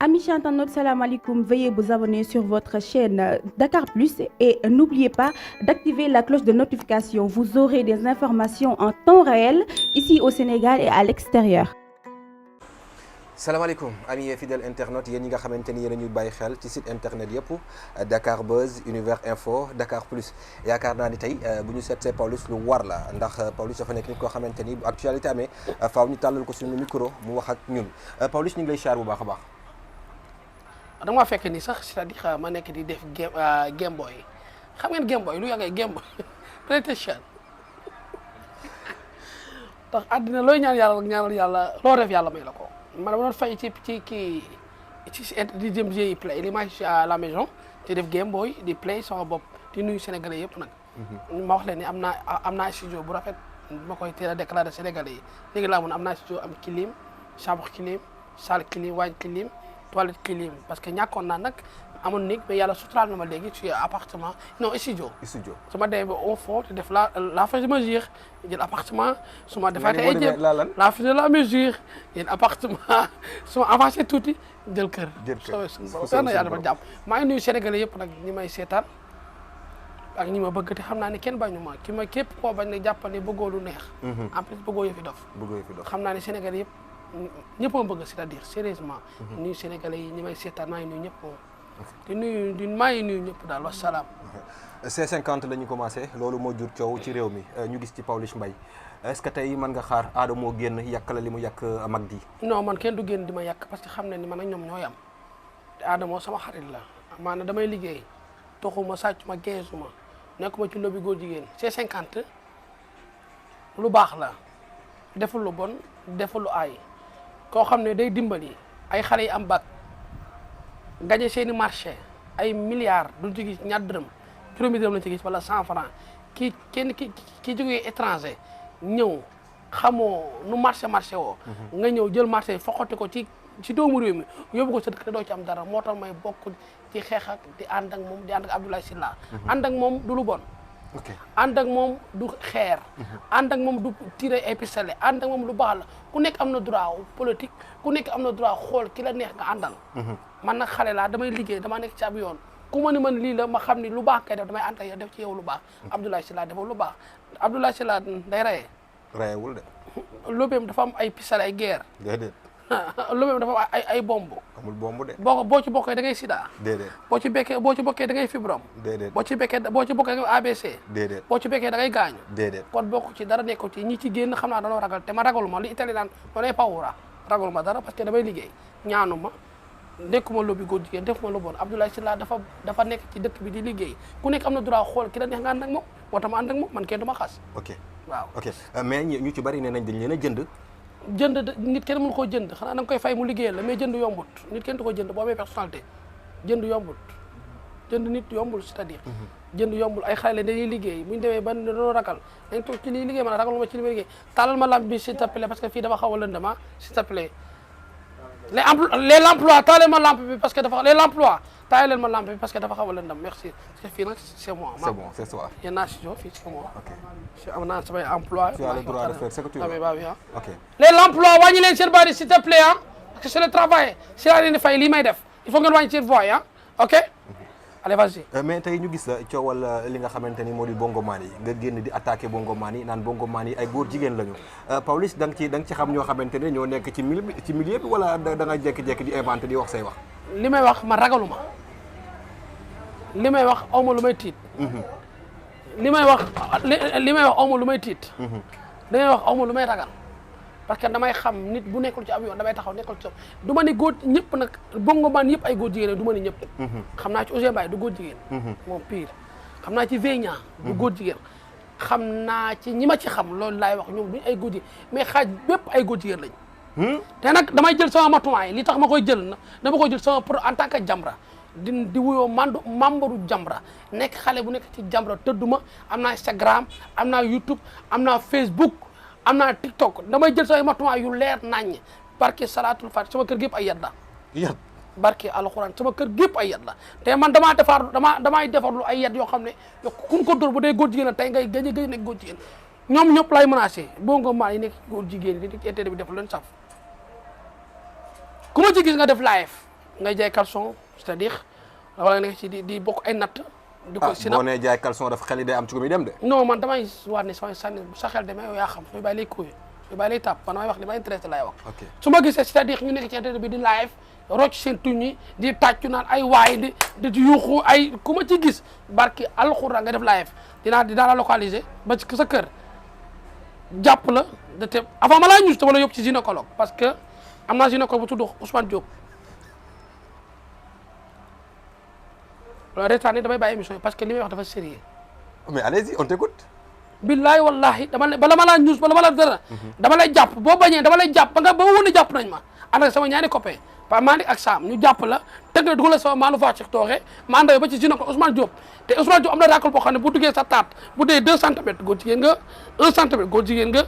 Amis internautes, salam alaikum. Veuillez vous abonner sur votre chaîne Dakar Plus et n'oubliez pas d'activer la cloche de notification. Vous aurez des informations en temps réel ici au Sénégal et à l'extérieur. salaamaaleykum amis fidèles internautes yéen ñi nga xamante ni yéen a ñuy bàyyi xel ci site internet yëpp Dakar Buzz Univers Info Dakar Plus yaakaar naa ni tey bu ñu seetsee Pawlish lu war la ndax Pawlish dafa nekk nit koo xamante ni bu actualité amee faaw ñu tàllal ko suñu micro mu wax ak ñun Pawlish ñu ngi lay siyaar bu baax a baax. dama fekk ni sax c'est-à-dire ma nekk di def Game Boy xam ngeen Game Boy lu yàggee Game Boy PlayStation tax àddina looy ñaanal yàlla loo def yàlla may la ko. man dama doon fay ci kii di jëm jeu yi play li ma à la maison di def Game Boy di play sama bopp di nuyu sénégalais yëpp nag. ma wax leen ni am naa studio bu rafet ma koy teel a déclaré sénégalais yi léegi laa mun am naa studio am clim chambre clim salle clim waañ clim toilette clim parce que ñàkkoon naa nag amoon néeg mais yàlla suturaal na ma léegi ci appartement non studio. su ma demee ba au fond te def la fa de mesure jël appartement su ma defaatee ay jéem la fa de la mesure jël appartement su ma avancé tuuti jël kër. jël na yàlla dafa jàpp maa ngi nuyu sénégalais yëpp nag ñi may seetaan ak ñi ma bëgg te xam naa ne kenn bañu ma ki ma képp koo bañ ne jàppal ne bëggoo lu neex. en plus bëggoo yëfi dof. xam naa ne sénégalais yëpp ñëpp a bëgg c'est-à-dire sérieusement. nuyu sénégalais yi ñi may seetaan maa ngi nuyu ñëpp maa ngi nuyu ñëpp daal wasalaam. C50 la ñu commencé loolu moo jur coow ci réew mi ñu gis ci Pawlish Mbaye est-ce que tey mën nga xaar Adamo moo génn yàq la li mu yàq mag di. non man kenn du génn di ma yàq parce que xam ne ni man ak ñoom ñooy am te Adamo sama xarit la maanaam damay liggéey toxuma sàccuma geesuma nekkuma ci lobby góor jigéen C50 lu baax la deful lu bon deful lu aay koo xam ne day dimbali ay xale yi am bac gañe seeni marché ay milliards duñ ci gis ñaar dërëm juróomi dërëm lañ ci gis wala 100 francs ki jógee étranger ñëw xamoo nu marché woo nga ñëw jël marché foxoti ko ci doomu réew mi yóbbu ko sa dëkk te doo ci am dara moo tax may bokk ci xeex ak di ànd ak moom di ànd ak Abdoulaye Sylla ànd ak moom du lu bon ànd ak moom du xeer ànd ak moom du tiré ay pistolet ànd ak moom lu baax la ku nekk am na droit politique ku nekk am na droit xool ki la neex nga àndal man nag xale laa damay liggéey dama nekk ci ab yoon ku ma ni man lii la ma xam ni lu baax kay def damay ànd ak yow def ci yow lu baax Abdoulaye Sylla defal lu baax Abdoulaye Sylla day rayewul de lóbeem dafa am ay pistolet ay guerre déedéet lóbeem dafa am ay bomb amul bomb de boo ci bokkee da ngay sida déedéet boo ci bokkee da ngay fibrome déedéet boo ci bokkee da ngay ABC déedéet boo ci bokkee da ngay gaañu déedéet kon bokk ci dara nekko ci ñi ci génn xam naa danoo ragal te ma ragaluma li italien naan non ay paura ragaluma dara parce que damay liggéey ñaanuma nekkuma lobby góor jigéen defuma lu bon Abdoulaye Sylla dafa nekk ci dëkk bi di liggéey ku nekk am na droit xool ki la neex nga ànd ak moom moo tax ma ànd ak moom man kenn du ma xas ok waaw ok mais ñu ci bari nee nañ dañ leen a jënd nit kenn mënu koo jënd xanaa da nga koy fay mu liggéeyal la mais jënd yombut nit kenn du ko jënd boo amee personnalité jënd yombut jënd nit yombul c'est-à-dire jënd yombul ay xale dañuy liggéey bu ñu demee ba dañoo ragal dañ toog ci lii liggéey man ragaluma ci li may liggéey tàllal ma lampe bi s'il te plaît parce que fii dafa xaw a lëndama s'il te plaît l'emploi taaleel ma lampe bi parce que dafa l'emploi taaleel ma lampe bi parce que dafa xaw a lëndam merci parce que fii nag c'est moi c'est bon c'est ça yéen naa studio fii c'est moi ok am naa samay emploi tu as le droit de faire ce que tu veux ok l'emploi wàññi leen seen bari s'il te plaît parce que c'est le travail si laa leen di fay lii may def il faut ngeen wàññi seen voix ok allez vas-y mais tey ñu gis la coowal li nga xamante ni moo di bongomaan yi nga génn di attaqué bongomaan yi naan bongomaan yi ay góor jigéen lañu Pawlish da nga ci xam ñoo xamante ne ñoo nekk ci milieu bi wala da nga jékki-jékki di inventé di wax say wax li may wax man ragaluma li may wax awma lu may tiit li may wax awma lu may tiit damay wax awma lu may ragal parce que damay xam nit bu nekkul ci ab yoon damay taxaw nekkul ci du ma ni góor ñëpp nag bongomaan yëpp ay góor jigéen du ma ni ñëpp xam naa ci Ouzin Mbaye du góor jigéen moom pire xam naa ci Veña du góor jigéen xam naa ci ñi ma ci xam loolu laay wax ñoom duñ ay góor jigéen mais xaaj bépp ay góor jigéen lañ te nag damay jël sama matuwaay li tax ma koy jël na dama koy jël sama en tant que Jamra di wuyoo membre Jamra nekk xale bu nekk ci Jamra tëdduma am naa Instagram am naa YouTube am naa Facebook am naa TikTok damay jël sama matuwaay yu leer naññ barke salaatul faat sama kër gépp ay yat la barke alxuraan sama kër gépp ay yat la te man damay defar lu ay yat yoo xam ne kun ko dóor bu dee góor jigéen la tey ngay gëj nekk góor jigéen ñoom ñëpp lay menacé bongo maa yi nekk góor jigéen yi di ci bi def leen saf ku ma ci gis nga def live ngay jaay caleçon c'est-à-dire wala nekk ci di bokk ay natt. di ko boo nee jaay caleçon dafa xel yi day am ci ko muy dem de. non man damay wax ne sama sànni sa xel demee yow yaa xam sooy bàyyi lay kuy sooy bàyyi lay tàpp man damay wax li ma intéressé laay wax. ok su ma gisee c'est-à-dire ñu nekk ci internet bi di live rocc seen tuñ yi di tàccu naan ay waay di yuuxu ay ku ma ci gis barki alxuraan nga def live dinaa la localiser ba ci sa kër jàpp la de te avant ma laa ñus te wala yóbbu ci gynécologue parce que am naa gynécologue bu tudd Ousmane Diop. loolu retaan ni damay bàyyi émission yi parce que li may wax dafa sérieux. mais allez-y on t'écoute. billahi wallahi bala ma laa ñuus bala ma laa dara. dama lay jàpp boo bañee dama lay jàpp ba wóone jàpp nañ ma ànd ak sama ñaari copain Pa Malick ak Sam ñu jàpp la teg la dugal sama maanu fa ci tooxe ma ànd ba ci gynécologue Ousmane Diop te Ousmane Diop am na racole boo xam ne bu duggee sa taat bu dee 2 centimètres góor jigéen nga 1 centimètre góor jigéen nga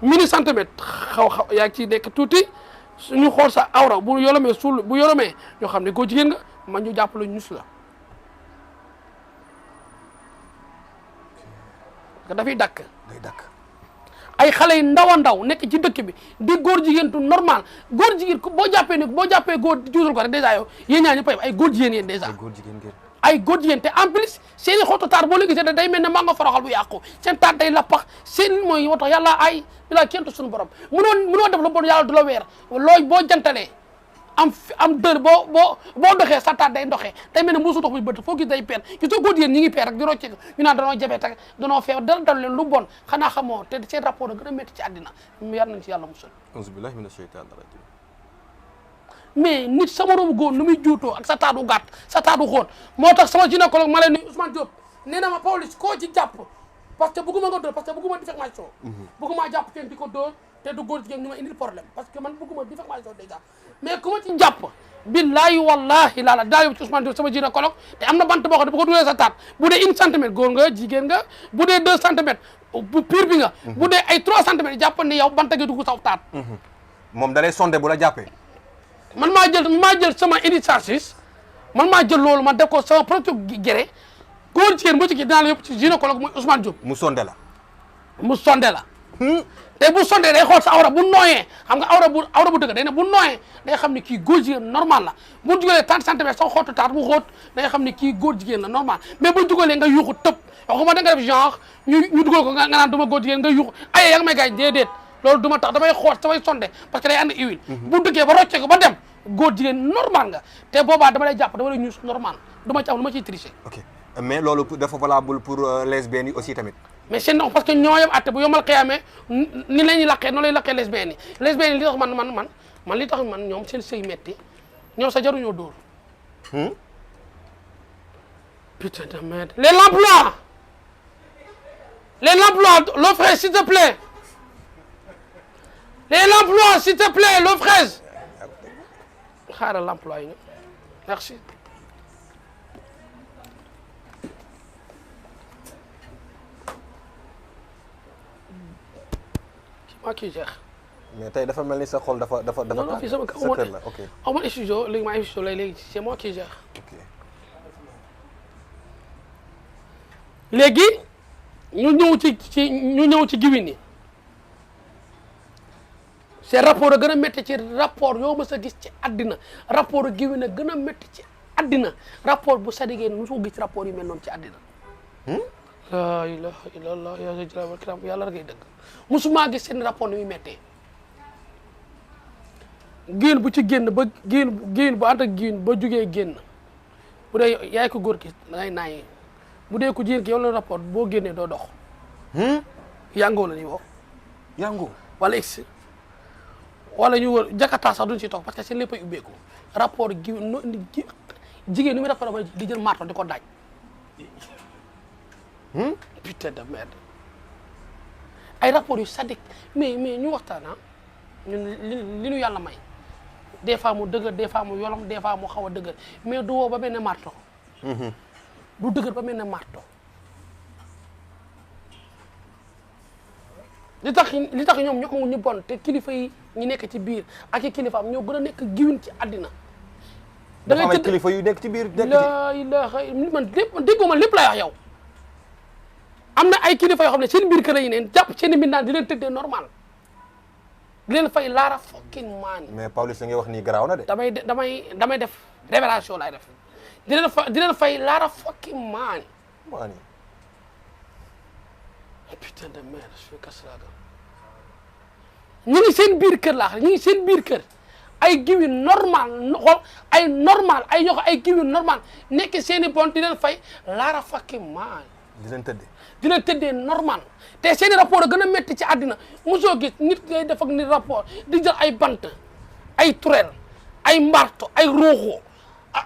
mini centimètre xaw yaa ngi ciy nekk tuuti ñu xool sa awra bu yoromee bu yoromee ñoo xam ne góor jigéen nga man ñu jàpp la ñuus la dafay dakk day dakk ay xale yu ndaw a ndaw nekk ci dëkk bi di góor jigéen tu normal góor jigéen boo jàppee góor juusul ko rek dèjà yow yéen ñaa ñëpp ay góor jigéen yéen dèjà ay góor jigéen te en plus seen i xottu taar boo léegi seen day mel ne maa nga foroxal bu yàqu seen taar day lappax seen mooy moo tax yàlla ay bilaa kentu suñu borom mënoo def lu bon yàlla du la weer looy boo jantalee am dër boo doxee sa taat day ndoxee day mel ne mbuusu dox bi bët foo gis day peer gis nga góor jigéen ñi ngi peer rek di rocce ñu naan danoo jabet ak danoo feebar dara dal leen lu bon xanaa xamoo te seen rapport a gën a métti ci àddina yar nañ ci yàlla musal auzu billahi mina shaytaani rajim mais nit sa moromu góor nu muy juutoo ak sa taatu gàtt sa taatu xóot moo tax sama gynécologue ma leen ni Ousmane Diop nee na ma Pawlish koo ci jàpp parce que bëgguma nga dóor parce que bëgguma diffamation bëgguma jàpp kenn di ko dóor te du góor jigéen ñu ma indil problème parce que man bëgguma diffamation déjà mais ku ma ci jàpp billahi wallahi laala daa yóbbu ci Ousmane Diop sama gynécologue te am na bant boo xam ne bu ko dugalee sa taat bu dee 1 centimètre góor nga jigéen nga bu dee 2 centimètres bu pire bi nga bu dee ay 3 centimètres jàpp ni yow banta gi dugg saw taat moom da lay sondé bu la jàppee man maa jël sama initiative man maa jël loolu ma def ko sama propre géré góor jigéen bu ci kii dinaa la yóbbu ci gynécologue mooy Ousmane Diop mu sondé la te bu sondee day xool sa awra bu nooyee xam nga awra bu dëgg day ne bu nooyee day xam ne kii góor jigéen normal la bu jugalee 30 centimètres soo xootu taat bu xóot day xam ne kii góor jigéen la normal mais bu jugalee nga yuuxu tëb waxuma da nga def genre ñu dugal ko nga naan duma góor jigéen nga yuuxu aye yaa ngi may gaañ déedéet loolu du ma tax damay xool samay sondé parce que day ànd huile bu dëggee ba rocce ko ba dem góor jigéen normal nga te boobaa dama lay jàpp dama lay ñuus normal du ma ci am lu ma ciy tricher. ok mais loolu dafa valable pour lesbiennes yi aussi tamit. mais c'est non parce que ñoo yem atte bu yomal xiyaamee ni la ñuy laqee noonu lay laqee lesbiennes yi li tax man li tax man ñoom seen sëy metti ñoom sa jaruñoo dóor. putain de merde l'emploi l'eau fraîche s'il te plaît l'emploi s'il te plaît l'eau fraîche xaaral l'emploi yi nga merci. maa kii jeex. mais tey dafa mel ni sa xol dafa non fii sama kër la ok amoon studio léegi maa studio léegi c'est moi qui gère. ok léegi ñu ñëw ci giwin yi c'est rapport a gën a métti ci rapport yoo mës a gis ci àddina rapport a giwin a gën a métti ci àddina rapport bu sadigee mosoo gis rapport yu mel noonu ci àddina. la ilaha illallah ya jalal wal kiram yàlla rek ay dëgg musuma gis seen rapport ni muy méttee génn bu ci génn ba génn bu ànd ak génn ba jugee génn bu dee yaay ko góor ki da ngay naayee bu dee ko jigéen ki yow la rapport boo génnee doo dox yàngoo la ñuy wax yàngoo wala x wala ñu wër jakarta sax duñ ci toog parce que seen lépp ay ubbeeku rapport gi jigéen ni muy rapport di jël marto di ko daaj putain de merde ay rapport yu sadique mais ñu waxtaan ñun li ñu yàlla may des fois mu dëgër des fois mu yolom des fois mu xaw a dëgër mais du woo ba mel ne marto du dëgër ba mel ne marto li tax ñoom ñoo ñu bon te kilifa yi ñu nekk ci biir ak i kilifa am ñoo gën a nekk giwin ci àddina da ngay tëdd kilifa yu nekk ci biir nekk ci la ilaha man déggoo ma lépp lay wax yow am na ay kilifa yoo xam ne seen biir kër yi neen jàpp seen mbindaan di leen tëddee normal di leen fay laara fucking money. mais Pawlish la ngay wax nii garaaw na de. damay def révélation laay def di leen fay laara fucking money. money. putain de merde je suis cassé la gueule. ñu ngi seen biir kër laa xam ñu ngi seen biir kër ay giwi normal xool ay normal ay ñoo ay giwi normal nekk seen i bon di leen fay laara fucking money. di leen tëddee. di leen tëddee normal te seen i rapport a gën a métti ci àddina mosoo gis nit ngay def ak nit rapport di jël ay bant ay turel ay mbarto ay ruuxu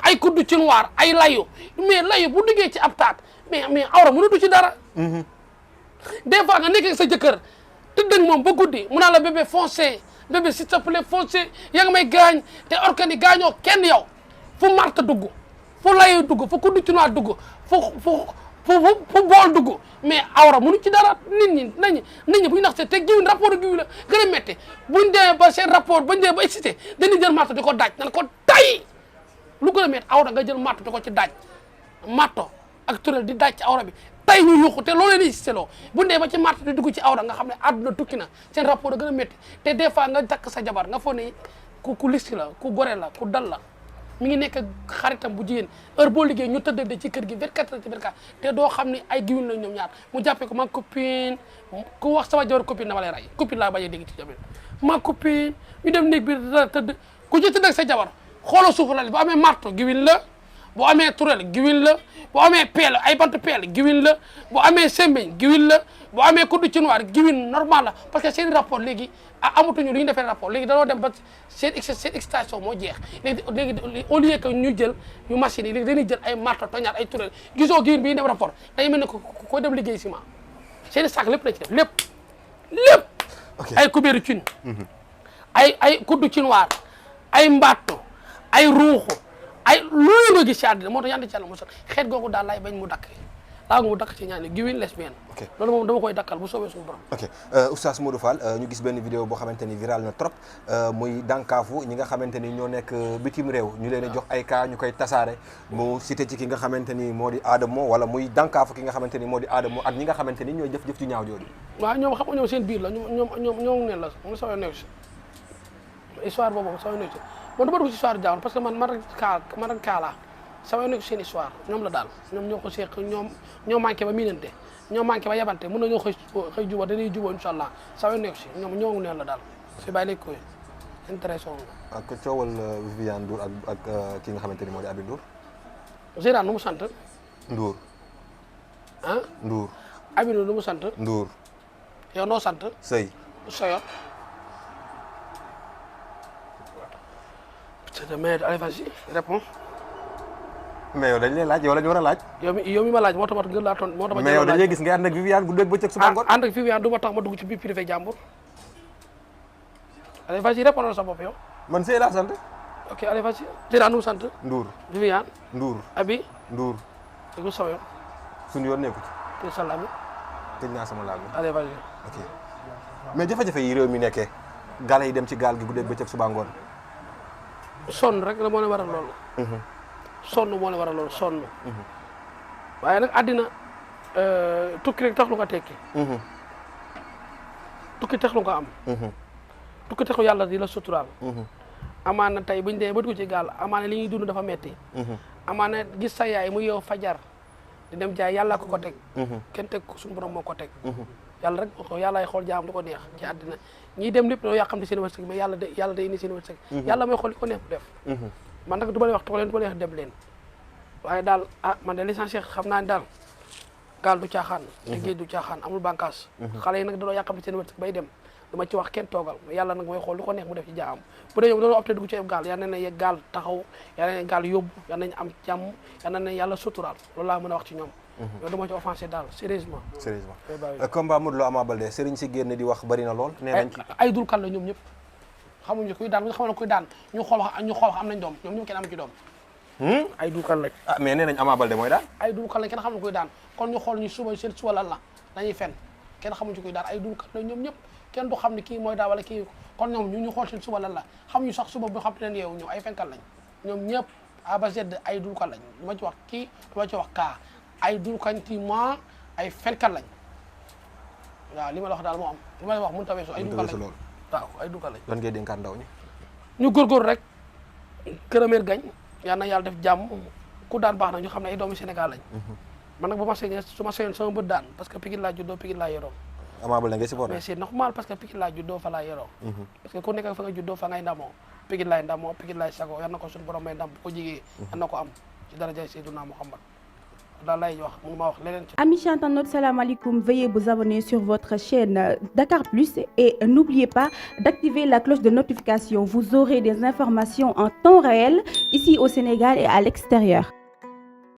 ay kuddu ci noir ay layu mais layu bu duggee ci ab taat mais awra mënatu ci dara. des fois nga nekk sa jëkkër tëdd ak moom ba guddi mu naan la bébé foncé bébé s'il te plaît foncé yaa ngi may gaañ te organi gaañoo kenn yow fu marta dugg fu layu dugg fu kuddu ci noir dugg fu bool dugg mais awra mënu ci dara nit ñi bu ñu nax te giwin rapport ak giwi la gën a métti buñ demee ba seen rapport bañ demee ba excité dañuy jël marto di ko daaj nan ko tay lu gën a métti awra nga jël marto di ko ci daaj marto ak turel di daaj ci awra bi tay ñu yuuxu te loolu leen excité loo bu demee ba ci marto di dugg ci awra nga xam ne àdduna tukki na seen rapport a gën a métti te des fois nga takk sa jabar nga foog ne ku listi la ku gore la ku dal la mi ngi nekk xaritam bu jigéen heure boo liggéey ñu tëddee ci kër gi 24 heures ci 24 te doo xam ni ay giwin la ñoom ñaar mu jàppee ko ma copine ku wax sama jabar copine dama lay ray copine laa bañ a dégg ci jabar ma copine ñu dem néeg bi tëdd ku ci tëdd ak sa jabar xooloo suufu lal bu amee marto giwin la bu amee turel giwin la bu amee peel ay bant peel giwin la bu amee sembeñ giwin la bu amee kuddu ci noir giwin normal la parce que seen rapport léegi amatuñu lu ñu defee rapport léegi dañoo dem ba seen excitation moo jeex léegi au lieu que ñu jël yu machine yi léegi dañuy jël ay marto toñaat ay turel gisoo giwin bi ñu dem rapport day mel ne ko dem liggéey ciment seen sac lépp la ci def lépp ay kubéeru cin ay kuddu ci noir ay mbatto ay ruuxu ay loolu nga gis ci àddina moo tax yàlla ci yàlla mosal xeet googu daal laay bañ mu dakk laa mu dakk ci ñaani giwin lesbienne loolu moom dama koy dakkal bu soobee suñu borom ok Oustaz Modou Fall ñu gis benn vidéo boo xamante ni viral na trop muy dànkaafu ñi nga xamante ni ñoo nekk bitim réew ñu leen a jox ay cas ñu koy tasaare mu cité ci ki nga xamante ni moo di Adamo wala muy dànkaafu ki nga xamante ni moo di Adamo ak ñi nga xamante ni ñooy jëf-jëf ci ñaaw jooju waaw ñoom xam nga ñoom seen biir la ñoom neen la mu sawee nekk si histoire boobu sawee nekk si man dama dugg ci histoire jaawoon parce que man rek kaala sama nekk seen histoire ñoom la daal ñoom ñoo ko seq ñoo manqué ba miinante ñoo manqué ba yabante mën na ñoo xëy juba dañuy jubóo incha allah sama nekk si ñoom ñoo neen la daal si bàyyi léegi koy intéressant ak coowal Viviane Ndour ak ki nga xamante ni moo di Aby Ndour Gérard nu mu sant Ndour ah Ndour Aby Ndour nu mu sant Ndour yow noo sant Sëy Soyor mais allez vas-y réponds mais yow dañ lay laaj yow la ñu war a laaj yow mi ma laaj moo tax ma gën laa toon moo tax mais yow dañuy gis nga ànd ak Viviane guddeeg bëccëg suba ngoon ànd ak Viviane du ma tax ma dugg ci biir privé jàmbur allez vas-y répondre sa bopp yow man Sëy laa sant ok allez vas-y Gérard nu mu sant Ndour Viviane Ndour Aby Ndour déglu sama yoon suñu yoon nekku ci te sa lami tëj naa sama laaj allez vas-y ok mais jafe-jafe yi réew mi nekkee gaal yi dem ci gaal gi guddeeg bëccëg suba ngoon sonn rek la moo leen waral loolu sonn moo leen waral loolu sonn waaye nag àddina tukki rek tax lu nga tekki tukki tax lu nga am tukki tax lu yàlla di la suturaal amaana tey buñ dee ba dugg ci gaal amaana li ñuy dund dafa metti amaana gis sa yaay mu yow fajar di dem jaay yàlla ko teg kenn teg ko suñu borom moo ko teg yàlla rek ko yàllaay xool jaam lu ko neex ci àddina ñiy dem lépp dañoo yàqamti seen wërsëg mais yàlla day indi seen wërsëg yàlla mooy xool li ko neex def man nag du ma leen wax toog leen du ma leen wax dem leen waaye daal man de l'essentiel xam naa ne daal gaal du caaxaan te géej du caaxaan amul bànqaas xale yi nag dañoo yàqamti seen wërsëg bay dem du ma ci wax kenn toogal yàlla nag mooy xool lu ko neex mu def ci jaam bu dee ñoom dañoo opté dugg ci gaal yal na gaal taxaw yal na gaal yóbbu yal nañ am jàmm yal na yàlla suturaal loolu laa mën a wax ci ñoom yow dama ci offensé daal sérieusement combat Modou Lo Ama Baldé sëriñ si génn di wax bari na lool nee nañ ci ay dul kan la ñoom ñëpp xamuñu kuy daan bu ñu xamoon kuy daan ñu xool am nañ doom ñoom ñëpp kenn amu ci doom ay dul kan lañ mais nee nañ Ama Baldé mooy daan ay dul kan lañ kenn xamuñu kuy daan kon ñu xool ñu suba seen suba lan la dañuy fen kenn xamuñu kuy daan ay dul kan la ñoom ñëpp kenn du xam ne kii mooy daan wala kii kon ñoom ñu xool seen suba lan la xamuñu sax suba bu xam leen yeewu ñoom ay fenkat lañ ñoom ñëpp A ba Z ay dul kan lañ du ma ci wax kii du ma ci wax kaa ay dul kantima ay fenkat lañ waaw li ma la wax daal moo am li ma la wax mënut a weesu ay dul kan lañ waaw ay dugal lañ. lan ngay dénkaat ndaw ñi. ñu góorgóor rek kërëmeer gañ yal na yàlla def jàmm ku daan baax na ñu xam ne ay doomu Sénégal lañ. man nag bu ma sañee su ma sañoon sama bët daan parce que Pikine laa juddoo Pikine laa yoroo. Ama Baldé ngay supporté. mais c'est normal parce que Pikine laa juddoo fa laa yoroo. parce que ku nekk fa nga juddoo fa ngay ndamoo Pikine laay ndamoo Pikine laay sago yal na ko suñu borom may ndam bu ko jigee yal na ko am ci daraja Seydina Muhammad daal lay wax mënu ma wax leneen ci. Amis internautes, salam alaikum. Veuillez vous abonner sur votre chaîne Dakar Plus et n'oubliez pas d'activer la cloche de notification. Vous aurez des informations en temps réel ici au Sénégal et à l'extérieur.